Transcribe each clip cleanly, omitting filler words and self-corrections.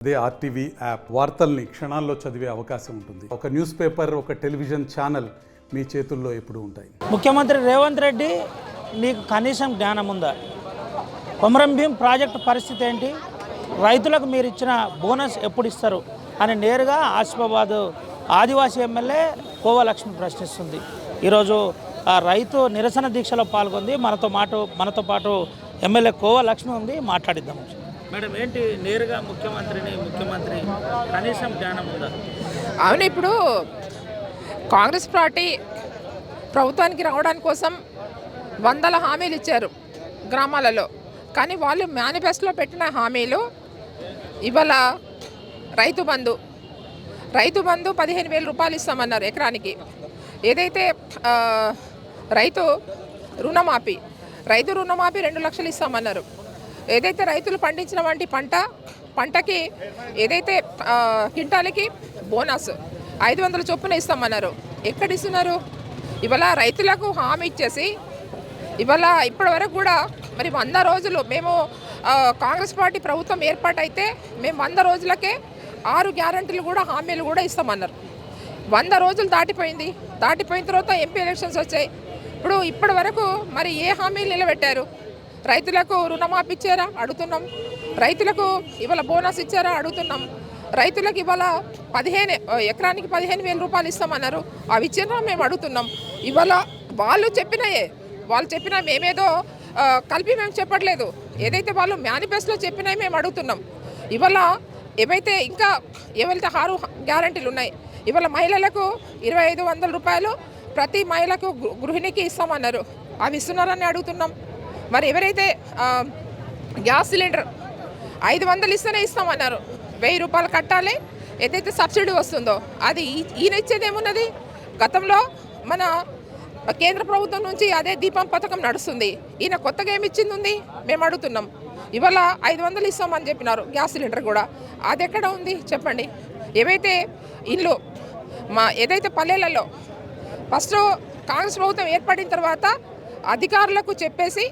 అదే RTV app వార్తల్ని క్షణాల్లో చదివే అవకాశం ఉంటుంది. ఒక న్యూస్ పేపర్, ఒక టెలివిజన్ ఛానల్ మీ చేతుల్లో ఎప్పుడూ ఉంటాయి. ముఖ్యమంత్రి రేవంత్ రెడ్డి, నీకు కనీసం జ్ఞానం ఉందా? కొమరం భీం ప్రాజెక్టు పరిస్థితి ఏంటి? రైతులకు మీరు ఇచ్చిన బోనస్ ఎప్పుడు ఇస్తారు అని నేరుగా ఆసిఫాబాద్ ఆదివాసీ ఎమ్మెల్యే కోవా లక్ష్మి ప్రశ్నిస్తుంది. ఈరోజు ఆ రైతు నిరసన దీక్షలో పాల్గొంది. మనతో పాటు ఎమ్మెల్యే కోవా లక్ష్మి ఉంది, మాట్లాడిద్దాం. మేడం, ఏంటి నేరుగా ముఖ్యమంత్రి కనీసం జ్ఞానం ఉందా? అవును, ఇప్పుడు కాంగ్రెస్ పార్టీ ప్రభుత్వానికి రావడానికి కోసం వందల హామీలు ఇచ్చారు గ్రామాలలో. కానీ వాళ్ళు మేనిఫెస్టోలో పెట్టిన హామీలు ఇవాళ రైతు బంధు 15,000 రూపాయలు ఇస్తామన్నారు ఎకరానికి. ఏదైతే రైతు రుణమాఫీ 2 లక్షలు ఇస్తామన్నారు. ఏదైతే రైతులు పండించిన వంటి పంటకి ఏదైతే క్వింటాలకి బోనస్ 500 చొప్పున ఇస్తామన్నారు. ఎక్కడ ఇస్తున్నారు? ఇవాళ రైతులకు హామీ ఇచ్చేసి ఇవాళ ఇప్పటి వరకు కూడా మరి 100 రోజులు మేము కాంగ్రెస్ పార్టీ ప్రభుత్వం ఏర్పాటైతే మేము 100 రోజులకే 6 గ్యారంటీలు కూడా హామీలు కూడా ఇస్తామన్నారు. 100 రోజులు దాటిపోయిన తర్వాత ఎంపీ ఎలక్షన్స్ వచ్చాయి. ఇప్పటి వరకు మరి ఏ హామీలు నిలబెట్టారు? రైతులకు రుణమాఫీ ఇచ్చారా? అడుగుతున్నాం. రైతులకు ఇవాళ బోనస్ ఇచ్చారా? అడుగుతున్నాం. రైతులకు ఇవాళ ఎకరానికి 15,000 రూపాయలు ఇస్తామన్నారు. అవి ఇచ్చారా? మేము అడుగుతున్నాం. ఇవాళ వాళ్ళు చెప్పినా మేమేదో కలిపి మేము చెప్పట్లేదు. ఏదైతే వాళ్ళు మేనిఫెస్టోలో చెప్పినాయి మేము అడుగుతున్నాం. ఇవాళ ఏవైతే 6 గ్యారంటీలు ఉన్నాయి. ఇవాళ మహిళలకు 2,500 రూపాయలు ప్రతి మహిళకు గృహిణికి ఇస్తామన్నారు. అవి ఇస్తున్నారని అడుగుతున్నాం. మరి ఎవరైతే గ్యాస్ సిలిండర్ 500 ఇస్తేనే ఇస్తామన్నారు. 1,000 రూపాయలు కట్టాలి. ఏదైతే సబ్సిడీ వస్తుందో అది ఈయన ఇచ్చేది ఏమున్నది? గతంలో మన కేంద్ర ప్రభుత్వం నుంచి అదే దీపం పథకం నడుస్తుంది. ఈయన కొత్తగా ఏమి ఇచ్చింది ఉంది? మేము అడుగుతున్నాం. ఇవాళ 500 ఇస్తామని చెప్పినారు గ్యాస్ సిలిండర్ కూడా. అది ఎక్కడ ఉంది చెప్పండి? ఏవైతే ఇల్లు ఏదైతే పల్లెలలో ఫస్ట్ కాంగ్రెస్ ప్రభుత్వం ఏర్పడిన తర్వాత అధికారులకు చెప్పేసి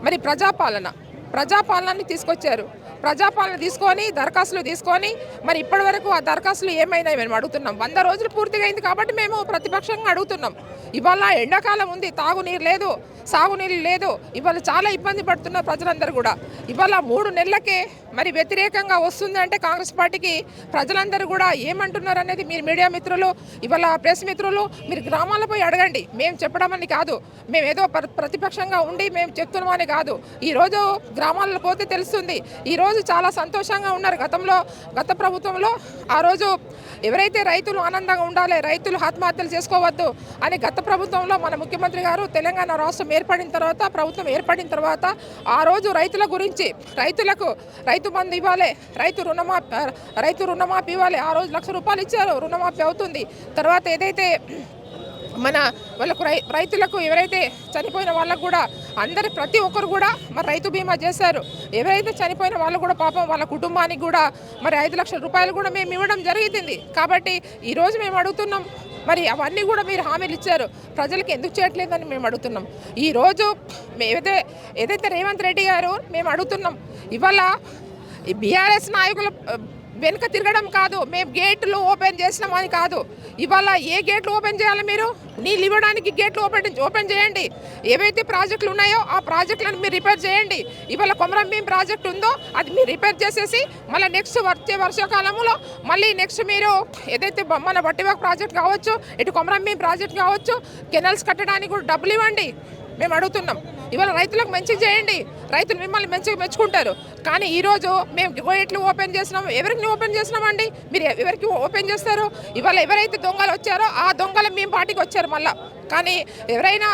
మరి ప్రజాపాలనని తీసుకొచ్చారు. ప్రజాపాలన తీసుకొని దరఖాస్తులు తీసుకొని మరి ఇప్పటి వరకు ఆ దరఖాస్తులు ఏమైనాయి మేము అడుగుతున్నాం. 100 రోజులు పూర్తిగా అయింది కాబట్టి మేము ప్రతిపక్షంగా అడుగుతున్నాం. ఇవాళ ఎండాకాలం ఉంది, తాగునీరు లేదు, సాగునీరు లేదు. ఇవాళ చాలా ఇబ్బంది పడుతున్నారు ప్రజలందరూ కూడా. ఇవాళ 3 నెలలకే మరి వ్యతిరేకంగా వస్తుంది అంటే కాంగ్రెస్ పార్టీకి ప్రజలందరూ కూడా ఏమంటున్నారు అనేది మీరు మీడియా మిత్రులు, ఇవాళ ప్రెస్ మిత్రులు మీరు గ్రామాలపై పోయి అడగండి. మేము చెప్పడం అని కాదు, మేము ఏదో ప్రతిపక్షంగా ఉండి మేము చెప్తున్నామని కాదు. ఈరోజు గ్రామాలలో పోతే తెలుస్తుంది. ఈరోజు చాలా సంతోషంగా ఉన్నారు. గత ప్రభుత్వంలో ఆ రోజు ఎవరైతే రైతులు ఆనందంగా ఉండాలి, రైతులు ఆత్మహత్యలు చేసుకోవద్దు అని గత ప్రభుత్వంలో మన ముఖ్యమంత్రి గారు తెలంగాణ రాష్ట్రం ప్రభుత్వం ఏర్పడిన తర్వాత ఆ రోజు రైతుల గురించి రైతులకు రైతు బంధు ఇవ్వాలి, రైతు రుణమాఫీ ఇవ్వాలి. ఆ రోజు 1,00,000 రూపాయలు ఇచ్చారు, రుణమాఫీ అవుతుంది. తర్వాత ఏదైతే వాళ్ళకు రైతులకు ఎవరైతే చనిపోయిన వాళ్ళకు కూడా ప్రతి ఒక్కరు కూడా మరి రైతు బీమా చేశారు. ఎవరైతే చనిపోయిన వాళ్ళు కూడా పాపం వాళ్ళ కుటుంబానికి కూడా మరి 5 లక్షల రూపాయలు కూడా మేము ఇవ్వడం జరిగింది. కాబట్టి ఈరోజు మేము అడుగుతున్నాం, మరి అవన్నీ కూడా మీరు హామీలు ఇచ్చారు, ప్రజలకు ఎందుకు చేయట్లేదని మేము అడుగుతున్నాం. ఈరోజు ఏదైతే రేవంత్ రెడ్డి గారు మేము అడుగుతున్నాం, ఇవాళ బీఆర్ఎస్ నాయకులు వెనుక తిరగడం కాదు, మేము గేట్లు ఓపెన్ చేసినామని కాదు. ఇవాళ ఏ గేట్లు ఓపెన్ చేయాలి? మీరు నీళ్ళు ఇవ్వడానికి గేట్లు ఓపెన్ చేయండి. ఏవైతే ప్రాజెక్టులు ఉన్నాయో ఆ ప్రాజెక్టులను మీరు రిపేర్ చేయండి. ఇవాళ కొమరం భీం ప్రాజెక్టు ఉందో అది మీరు రిపేర్ చేసేసి మళ్ళీ నెక్స్ట్ వచ్చే వర్షాకాలంలో మళ్ళీ నెక్స్ట్ మీరు ఏదైతే మన బట్టివాక్ ప్రాజెక్ట్ కావచ్చు, ఇటు కొమరం భీం ప్రాజెక్ట్ కావచ్చు, కెనాల్స్ కట్టడానికి కూడా డబ్బులు ఇవ్వండి మేము అడుగుతున్నాం. ఇవాళ రైతులకు మంచిగా చేయండి, రైతులు మిమ్మల్ని మంచిగా మెచ్చుకుంటారు. కానీ ఈరోజు మేము గేట్లు ఓపెన్ చేసినాము. ఎవరికి ఓపెన్ చేసినామండి? మీరు ఎవరికి ఓపెన్ చేస్తారు? ఇవాళ ఎవరైతే దొంగలు వచ్చారో ఆ దొంగలు మేము పార్టీకి వచ్చారు మళ్ళా. కానీ ఎవరైనా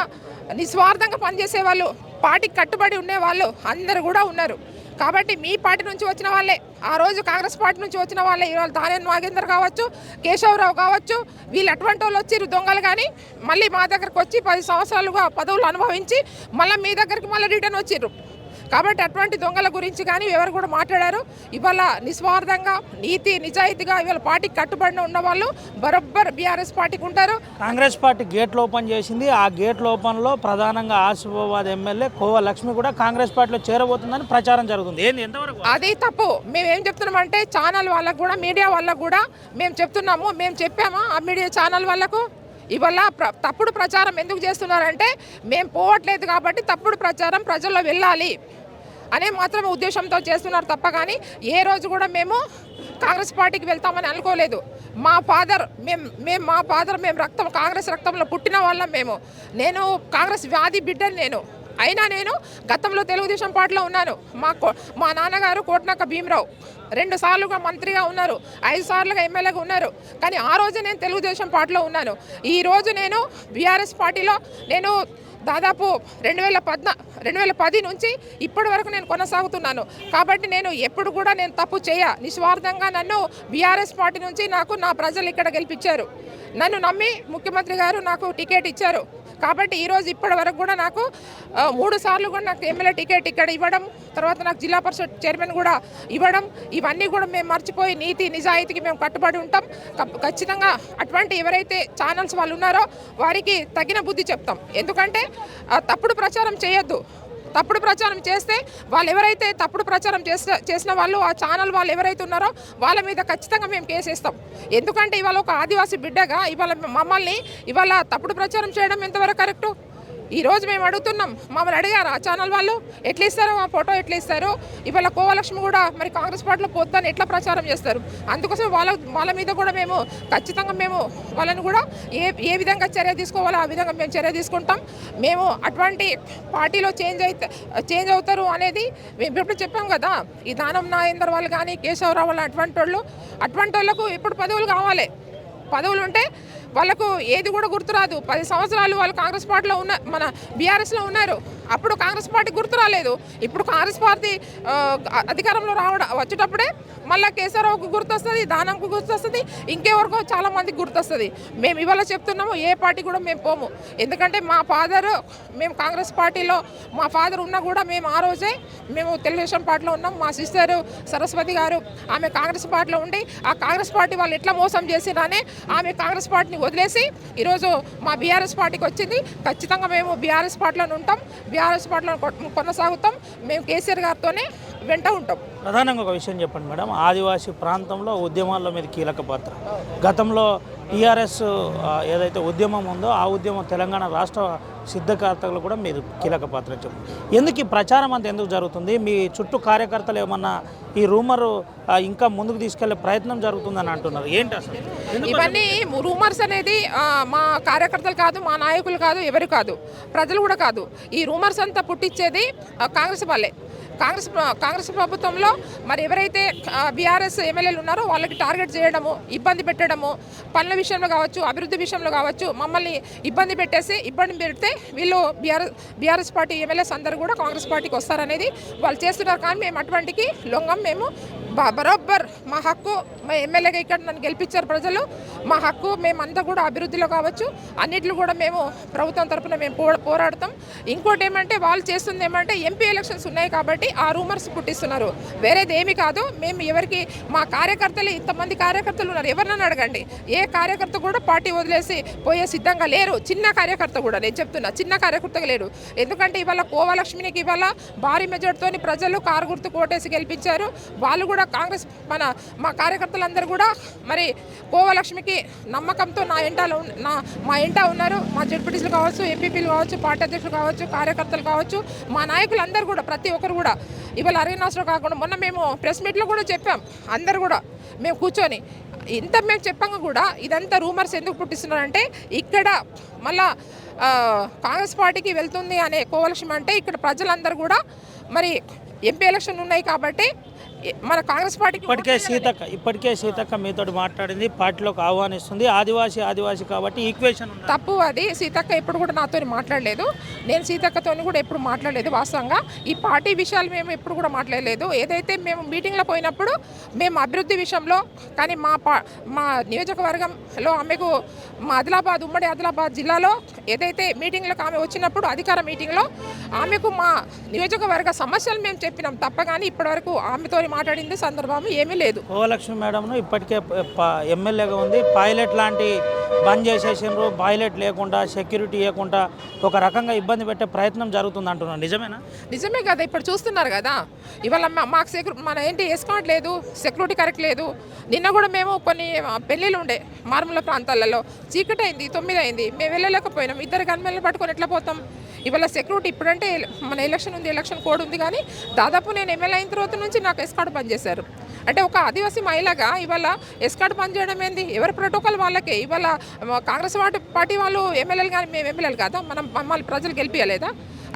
నిస్వార్థంగా పనిచేసే వాళ్ళు, పార్టీకి కట్టుబడి ఉండేవాళ్ళు అందరూ కూడా ఉన్నారు. కాబట్టి మీ పార్టీ నుంచి వచ్చిన వాళ్ళే, ఆ రోజు కాంగ్రెస్ పార్టీ నుంచి వచ్చిన వాళ్ళే ఇవాళ దానేని నాగేందర్ కావచ్చు, కేశవరావు కావచ్చు, వీళ్ళు అటువంటి వాళ్ళు వచ్చిర్రు దొంగలు. కానీ మళ్ళీ మా దగ్గరకు వచ్చి 10 సంవత్సరాలుగా పదవులు అనుభవించి మళ్ళీ మీ దగ్గరికి మళ్ళీ రిటర్న్ వచ్చిర్రు. కాబట్టి అటువంటి దొంగల గురించి కానీ ఎవరు కూడా మాట్లాడారు. ఇవాళ నిస్వార్థంగా నీతి నిజాయితీగా ఇవాళ పార్టీకి కట్టుబడిన ఉన్న వాళ్ళు బరబ్బర్ బీఆర్ఎస్ పార్టీకి ఉంటారు. కాంగ్రెస్ పార్టీ గేట్లు ఓపెన్ చేసింది. ఆ గేట్ల ఓపెన్లో ప్రధానంగా ఆసిఫాబాద్ ఎమ్మెల్యే కోవ లక్ష్మి కూడా కాంగ్రెస్ పార్టీలో చేరబోతుందని ప్రచారం జరుగుతుంది. ఏంది ఎంతవరకు? అది తప్పు. మేము ఏం చెప్తున్నామంటే ఛానల్ వాళ్ళకు కూడా మీడియా వాళ్ళకు కూడా మేము చెప్తున్నాము, మేము చెప్పామా ఆ మీడియా ఛానల్ వాళ్ళకు ఇవాళ తప్పుడు ప్రచారం ఎందుకు చేస్తున్నారంటే మేము పోవట్లేదు కాబట్టి తప్పుడు ప్రచారం ప్రజల్లో వెళ్ళాలి అనే మాత్రమే ఉద్దేశంతో చేస్తున్నారు తప్ప కానీ ఏ రోజు కూడా మేము కాంగ్రెస్ పార్టీకి వెళ్తామని అనుకోలేదు. మా ఫాదర్ మేము రక్తం కాంగ్రెస్ రక్తంలో పుట్టిన వాళ్ళం మేము. నేను కాంగ్రెస్ వ్యాధి బిడ్డని అయినా నేను గతంలో తెలుగుదేశం పార్టీలో ఉన్నాను. మా నాన్నగారు కోట్నక్క భీమరావు 2 సార్లుగా మంత్రిగా ఉన్నారు, 5 సార్లుగా ఎమ్మెల్యేగా ఉన్నారు. కానీ ఆ రోజు నేను తెలుగుదేశం పార్టీలో ఉన్నాను. ఈ రోజు నేను బీఆర్ఎస్ పార్టీలో నేను దాదాపు 2010 నుంచి ఇప్పటి వరకు నేను కొనసాగుతున్నాను. కాబట్టి నేను ఎప్పుడు కూడా నేను తప్పు నిస్వార్థంగా నన్ను బీఆర్ఎస్ పార్టీ నుంచి నా ప్రజలు ఇక్కడ గెలిపించారు. నన్ను నమ్మి ముఖ్యమంత్రి గారు నాకు టికెట్ ఇచ్చారు. కాబట్టి ఈరోజు ఇప్పటి వరకు కూడా నాకు 3 సార్లు కూడా నాకు ఎమ్మెల్యే టికెట్ ఇక్కడ ఇవ్వడం, తర్వాత నాకు జిల్లా పరిషత్ చైర్మన్ కూడా ఇవ్వడం, ఇవన్నీ కూడా మేము మర్చిపోయి నీతి నిజాయితీకి మేము కట్టుబడి ఉంటాం. ఖచ్చితంగా అటువంటి ఎవరైతే ఛానల్స్ వాళ్ళు ఉన్నారో వారికి తగిన బుద్ధి చెప్తాం. ఎందుకంటే తప్పుడు ప్రచారం చేయొద్దు. తప్పుడు ప్రచారం చేస్తే వాళ్ళు ఎవరైతే తప్పుడు ప్రచారం చేసిన వాళ్ళు ఆ ఛానల్ వాళ్ళు ఎవరైతే ఉన్నారో వాళ్ళ మీద ఖచ్చితంగా మేము కేసేస్తాం. ఎందుకంటే ఇవాళ ఒక ఆదివాసీ బిడ్డగా ఇవాళ మమ్మల్ని ఇవాళ తప్పుడు ప్రచారం చేయడం ఎంతవరకు కరెక్టు? ఈరోజు మేము అడుగుతున్నాం, మమ్మల్ని అడిగారు ఆ ఛానల్ వాళ్ళు ఎట్లా ఇస్తారు, ఆ ఫోటో ఎట్లా ఇస్తారు? ఇవాళ కోవలక్ష్మి కూడా మరి కాంగ్రెస్ పార్టీలో పోతాన్ని ఎట్లా ప్రచారం చేస్తారు? అందుకోసం వాళ్ళ మీద కూడా మేము ఖచ్చితంగా మేము వాళ్ళని కూడా ఏ విధంగా చర్య తీసుకోవాలో ఆ విధంగా మేము చర్య తీసుకుంటాం. మేము అటువంటి పార్టీలో చేంజ్ అవుతారు అనేది మేము ఎప్పుడు చెప్పాం కదా. ఈ దానం నాగేందర్ వాళ్ళు కానీ కేశవరావు వాళ్ళు అటువంటి వాళ్ళకు ఇప్పుడు పదవులు కావాలి. పదవులు ఉంటే వాళ్ళకు ఏది కూడా గుర్తురాదు. 10 సంవత్సరాలు వాళ్ళు కాంగ్రెస్ పార్టీలో మన బీఆర్ఎస్లో ఉన్నారు. అప్పుడు కాంగ్రెస్ పార్టీ గుర్తు రాలేదు. ఇప్పుడు కాంగ్రెస్ పార్టీ అధికారంలో వచ్చేటప్పుడే మళ్ళీ కేసీఆర్కు గుర్తొస్తుంది, దానంకు గుర్తొస్తుంది, ఇంకెవరికో చాలామందికి గుర్తొస్తుంది. మేము ఇవాళ చెప్తున్నాము ఏ పార్టీ కూడా మేము పోము. ఎందుకంటే మేము కాంగ్రెస్ పార్టీలో మా ఫాదర్ ఉన్నా కూడా మేము ఆ రోజే మేము తెలుగుదేశం పార్టీలో ఉన్నాం. మా సిస్టర్ సరస్వతి గారు ఆమె కాంగ్రెస్ పార్టీలో ఉండి ఆ కాంగ్రెస్ పార్టీ వాళ్ళు ఎట్లా మోసం చేసిరానే ఆమె కాంగ్రెస్ పార్టీని వదిలేసి ఈరోజు మా బీఆర్ఎస్ పార్టీకి వచ్చింది. ఖచ్చితంగా మేము బీఆర్ఎస్ పార్టీలో ఉంటాం, బీఆర్ఎస్ పార్టీలో కొనసాగుతాం. మేము కేసీఆర్ గారితోనే వెంట ఉంటాం. ప్రధానంగా ఒక విషయం చెప్పండి మేడం, ఆదివాసీ ప్రాంతంలో ఉద్యమాల్లో మీద కీలక పాత్ర. గతంలో టీఆర్ఎస్ ఏదైతే ఉద్యమం ఉందో ఆ ఉద్యమం తెలంగాణ రాష్ట్ర సిద్ధకర్తలు కూడా మీరు కీలక పాత్ర చెప్పండి. ఎందుకు ఈ ప్రచారం అంతా ఎందుకు జరుగుతుంది? మీ చుట్టూ కార్యకర్తలు ఏమన్నా ఈ రూమర్ ఇంకా ముందుకు తీసుకెళ్లే ప్రయత్నం జరుగుతుందని అంటున్నారు, ఏంటి అసలు? ఇవన్నీ రూమర్స్ అనేది మా కార్యకర్తలు కాదు, మా నాయకులు కాదు, ఎవరు కాదు, ప్రజలు కూడా కాదు. ఈ రూమర్స్ అంతా పుట్టించేది కాంగ్రెస్ వాళ్ళే. కాంగ్రెస్ ప్రభుత్వంలో మరి ఎవరైతే బీఆర్ఎస్ ఎమ్మెల్యేలు ఉన్నారో వాళ్ళకి టార్గెట్ చేయడము, ఇబ్బంది పెట్టడము, పనుల విషయంలో కావచ్చు, అభివృద్ధి విషయంలో కావచ్చు, మమ్మల్ని ఇబ్బంది పెడితే వీళ్ళు బీఆర్ఎస్ పార్టీ ఎమ్మెల్యేస్ అందరూ కూడా కాంగ్రెస్ పార్టీకి వస్తారనేది వాళ్ళు చేస్తున్నారు. కానీ మేము అటువంటికి లొంగం. మేము బరోబ్బర్ మా హక్కు, మా ఎమ్మెల్యేగా ఇక్కడ నన్ను గెలిపించారు ప్రజలు, మా హక్కు. మేమంతా కూడా అభివృద్ధిలో కావచ్చు అన్నింటిలో కూడా మేము ప్రభుత్వం తరఫున మేము పోరాడతాం. ఇంకోటి ఏమంటే వాళ్ళు చేస్తుంది ఏమంటే ఎంపీ ఎలక్షన్స్ ఉన్నాయి కాబట్టి ఆ రూమర్స్ పుట్టిస్తున్నారు, వేరేది ఏమి కాదు. మేము ఎవరికి మా కార్యకర్తలు ఇంతమంది కార్యకర్తలు ఉన్నారు, ఎవరినైనా అడగండి, ఏ కార్యకర్త కూడా పార్టీ వదిలేసి పోయే సిద్ధంగా లేరు. చిన్న కార్యకర్త కూడా నేను చెప్తున్నా, చిన్న కార్యకర్తగా లేరు. ఎందుకంటే ఇవాళ కోవలక్ష్మికి ఇవాళ భారీ మెజార్టీతోని ప్రజలు కారు గుర్తు కోటేసి గెలిపించారు. వాళ్ళు కూడా కాంగ్రెస్ మా కార్యకర్తలందరూ కూడా మరి కోవలక్ష్మికి నమ్మకంతో మా ఇంట ఉన్నారు. మా జడ్పీటీసీలు కావచ్చు, ఎంపీపీలు కావచ్చు, పార్టీ అధ్యక్షులు కావచ్చు, కార్యకర్తలు కావచ్చు, మా నాయకులందరూ కూడా ప్రతి ఒక్కరు కూడా ఇవాళ అరేనాస్లో కాకుండా మొన్న మేము ప్రెస్ మీట్లో కూడా చెప్పాం. అందరు కూడా మేము కూర్చొని ఇంత మేము చెప్పాక కూడా ఇదంతా రూమర్స్ ఎందుకు పుట్టిస్తున్నారంటే ఇక్కడ మళ్ళా కాంగ్రెస్ పార్టీకి వెళ్తుంది అనే కోవలక్ష్మి అంటే ఇక్కడ ప్రజలందరూ కూడా మరి ఎంపీ ఎలక్షన్ ఉన్నాయి కాబట్టి మన కాంగ్రెస్ పార్టీకి ఇప్పటికే సీతక్క మీతో మాట్లాడింది, పార్టీలోకి ఆహ్వానిస్తుంది. ఆదివాసీ కాబట్టి ఈక్వేషన్ తప్పు. అది సీతక్క ఎప్పుడు కూడా నాతో మాట్లాడలేదు, నేను సీతక్కతో కూడా ఎప్పుడు మాట్లాడలేదు. వాస్తవంగా ఈ పార్టీ విషయాలు మేము ఎప్పుడు కూడా మాట్లాడలేదు. ఏదైతే మేము మీటింగ్లో పోయినప్పుడు మేము అభివృద్ధి విషయంలో కానీ మా నియోజకవర్గంలో ఆమెకు మా ఉమ్మడి ఆదిలాబాద్ జిల్లాలో ఏదైతే మీటింగ్లకు ఆమె వచ్చినప్పుడు అధికార మీటింగ్లో ఆమెకు మా నియోజకవర్గ సమస్యలు మేము చెప్పినాం తప్ప కానీ ఇప్పటివరకు ఆమెతో మాట్లాడింది సందర్భం ఏమీ లేదు. కోవలక్ష్మి మేడంను ఇప్పటికే ఎమ్మెల్యేగా ఉంది, పైలట్ లాంటి బంద్ చేసేసిండ్రు, పైలట్ లేకుండా సెక్యూరిటీ ఇవ్వకుండా ఒక రకంగా ఇబ్బంది పెట్టే ప్రయత్నం జరుగుతుంది అంటున్నాను, నిజమేనా? నిజమే కదా, ఇప్పుడు చూస్తున్నారు కదా, ఇవాళ మాకు మన ఏంటి ఎస్కాట్ లేదు, సెక్యూరిటీ కరెక్ట్ లేదు. నిన్న కూడా మేము కొన్ని పెళ్ళిళ్ళు ఉండే మారుమూల ప్రాంతాలలో, చీకటి అయింది, 9 అయింది, మేము వెళ్ళలేకపోయినాం. 2 గన్మెన్లు పట్టుకొని ఎట్లా పోతాం? ఇవాళ సెక్యూరిటీ ఇప్పుడంటే మన ఎలక్షన్ ఉంది, ఎలక్షన్ కోడ్ ఉంది, కానీ దాదాపు నేను ఎమ్మెల్యే అయిన తర్వాత నుంచి నాకు ఎస్కాట్ బంద్ చేశారు. అంటే ఒక ఆదివాసీ మహిళగా ఇవాళ ఎస్కాట్ బంద్ చేయడం ఏంది? ఎవరి ప్రోటోకాల్ వాళ్ళకే. ఇవాళ కాంగ్రెస్ పార్టీ వాళ్ళు ఎమ్మెల్యేలు కానీ మేము ఎమ్మెల్యేలు కాదా? మమ్మల్ని ప్రజలు గెలిపించలేదా?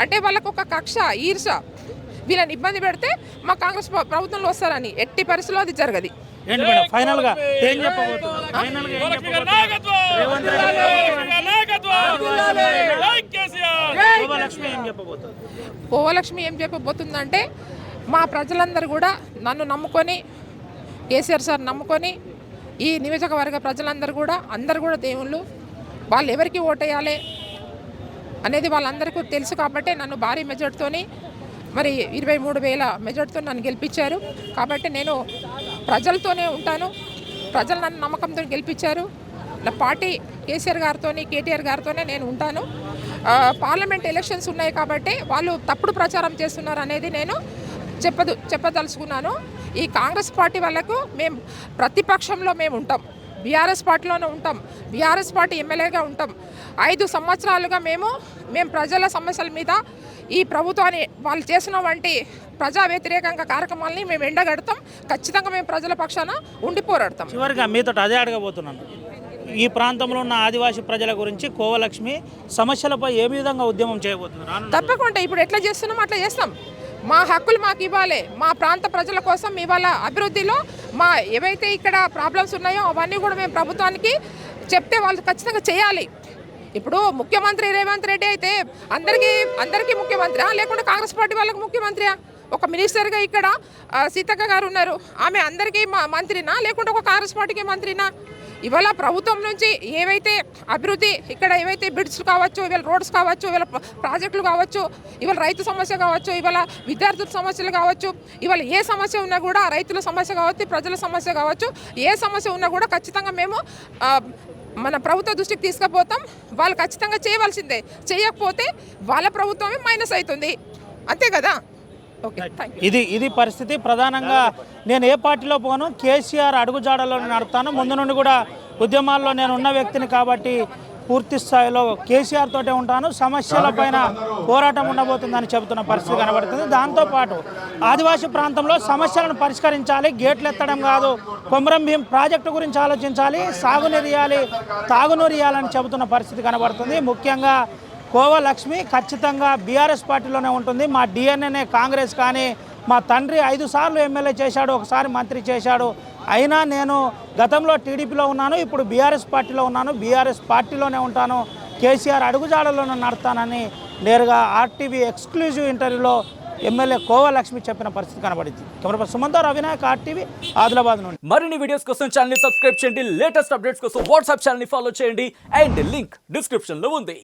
అంటే వాళ్ళకు ఒక కక్ష, ఈర్ష, వీళ్ళని ఇబ్బంది పెడితే మా కాంగ్రెస్ ప్రభుత్వంలో వస్తారని. ఎట్టి పరిస్థితుల్లో అది జరగదు. ఏంటి మేడం ఫైనల్గా ఏం చెప్పబోతున్నారు? కోవలక్ష్మి ఏం చెప్పబోతుందంటే, మా ప్రజలందరూ కూడా నన్ను నమ్ముకొని, కేసీఆర్ సార్ నమ్ముకొని, ఈ నియోజకవర్గ ప్రజలందరూ కూడా అందరు కూడా దేవుళ్ళు, వాళ్ళు ఎవరికి ఓటేయాలి అనేది వాళ్ళందరికీ తెలుసు. కాబట్టి నన్ను భారీ మెజార్టీతోని, మరి 23,000 మెజార్టీతో నన్ను గెలిపించారు. కాబట్టి నేను ప్రజలతోనే ఉంటాను. ప్రజలు నన్ను నమ్మకంతో గెలిపించారు. నా పార్టీ కేసీఆర్ గారితో, కేటీఆర్ గారితోనే నేను ఉంటాను. పార్లమెంట్ ఎలక్షన్స్ ఉన్నాయి కాబట్టి వాళ్ళు తప్పుడు ప్రచారం చేస్తున్నారు అనేది నేను చెప్పదలుచుకున్నాను. ఈ కాంగ్రెస్ పార్టీ వాళ్ళకు మేము ప్రతిపక్షంలో మేము ఉంటాం, బీఆర్ఎస్ పార్టీలోనే ఉంటాం, బీఆర్ఎస్ పార్టీ ఎమ్మెల్యేగా ఉంటాం. 5 సంవత్సరాలుగా మేము ప్రజల సమస్యల మీద, ఈ ప్రభుత్వాన్ని వాళ్ళు చేసిన వంటి ప్రజా వ్యతిరేకంగా కార్యక్రమాలని మేము ఎండగడతాం. ఖచ్చితంగా మేము ప్రజల పక్షాన ఉండి పోరాడతాం. చివరిగా మీతో అదే అడగబోతున్నాను, ఈ ప్రాంతంలో ఉన్న ఆదివాసీ ప్రజల గురించి కోవలక్ష్మి సమస్యలపై ఏ విధంగా ఉద్యమం చేయబోతున్నారు? తప్పకుండా ఇప్పుడు ఎట్లా చేస్తున్నామో అట్లా చేస్తాం. మా హక్కులు మాకు ఇవ్వాలి. మా ప్రాంత ప్రజల కోసం ఇవాళ అభివృద్ధిలో మా ఏవైతే ఇక్కడ ప్రాబ్లమ్స్ ఉన్నాయో అవన్నీ కూడా మేము ప్రభుత్వానికి చెప్తే వాళ్ళు ఖచ్చితంగా చేయాలి. ఇప్పుడు ముఖ్యమంత్రి రేవంత్ రెడ్డి అయితే అందరికీ ముఖ్యమంత్రియా, లేకుంటే కాంగ్రెస్ పార్టీ వాళ్ళకి ముఖ్యమంత్రియా? ఒక మినిస్టర్గా ఇక్కడ సీతక్క గారు ఉన్నారు, ఆమె అందరికీ మంత్రినా, లేకుంటే ఒక కాంగ్రెస్ పార్టీకి మంత్రినా? ఇవాళ ప్రభుత్వం నుంచి ఏవైతే అభివృద్ధి ఇక్కడ ఏవైతే బ్రిడ్జ్లు కావచ్చు, ఇవాళ రోడ్స్ కావచ్చు, ఇవాళ ప్రాజెక్టులు కావచ్చు, ఇవాళ రైతు సమస్య కావచ్చు, ఇవాళ విద్యార్థుల సమస్యలు కావచ్చు, ఇవాళ ఏ సమస్య ఉన్నా కూడా, రైతుల సమస్య కావచ్చు, ప్రజల సమస్య కావచ్చు, ఏ సమస్య ఉన్నా కూడా ఖచ్చితంగా మేము మన ప్రభుత్వ దృష్టికి తీసుకుపోతాం. వాళ్ళు ఖచ్చితంగా చేయవలసిందే. చేయకపోతే వాళ్ళ ప్రభుత్వమే మైనస్ అవుతుంది, అంతే కదా. ఇది పరిస్థితి. ప్రధానంగా నేను ఏ పార్టీలో పోను, కేసీఆర్ అడుగుజాడలో నడుస్తాను. ముందు నుండి కూడా ఉద్యమాల్లో నేను ఉన్న వ్యక్తిని కాబట్టి పూర్తి స్థాయిలో కేసీఆర్ తోటే ఉంటాను. సమస్యలపైన పోరాటం ఉండబోతుందని చెబుతున్న పరిస్థితి కనబడుతుంది. దాంతోపాటు ఆదివాసీ ప్రాంతంలో సమస్యలను పరిష్కరించాలి, గేట్లు ఎత్తడం కాదు, కొమరం భీం ప్రాజెక్టు గురించి ఆలోచించాలి, సాగునీరు ఇవ్వాలి, తాగునీరు ఇవ్వాలని చెబుతున్న పరిస్థితి కనబడుతుంది. ముఖ్యంగా కోవలక్ష్మి ఖచ్చితంగా బీఆర్ఎస్ పార్టీలోనే ఉంటుంది. మా డిఎన్ఏనే కాంగ్రెస్, కానీ మా తండ్రి 5 సార్లు ఎమ్మెల్యే చేశాడు, ఒకసారి మంత్రి చేశాడు. అయినా నేను గతంలో టీడీపీలో ఉన్నాను, ఇప్పుడు బీఆర్ఎస్ పార్టీలో ఉన్నాను, బీఆర్ఎస్ పార్టీలోనే ఉంటాను, కేసీఆర్ అడుగుజాడలోనే నడతానని నేరుగా ఆర్టీవీ ఎక్స్క్లూజివ్ ఇంటర్వ్యూలో ఎమ్మెల్యే కోవలక్ష్మి చెప్పిన పరిస్థితి కనబడింది. కెమెరా పర్సన్ సుమంతో రవినాయక్, ఆర్టీవీ, ఆదిలాబాద్ నుండి. మరిన్ని వీడియోస్ కోసం ఛానల్ ని సబ్స్క్రైబ్ చేయండి, లేటెస్ట్ అప్డేట్స్ కోసం వాట్సాప్ ఛానల్ ని ఫాలో చేయండి, అండ్ లింక్ డిస్క్రిప్షన్ లో ఉంది.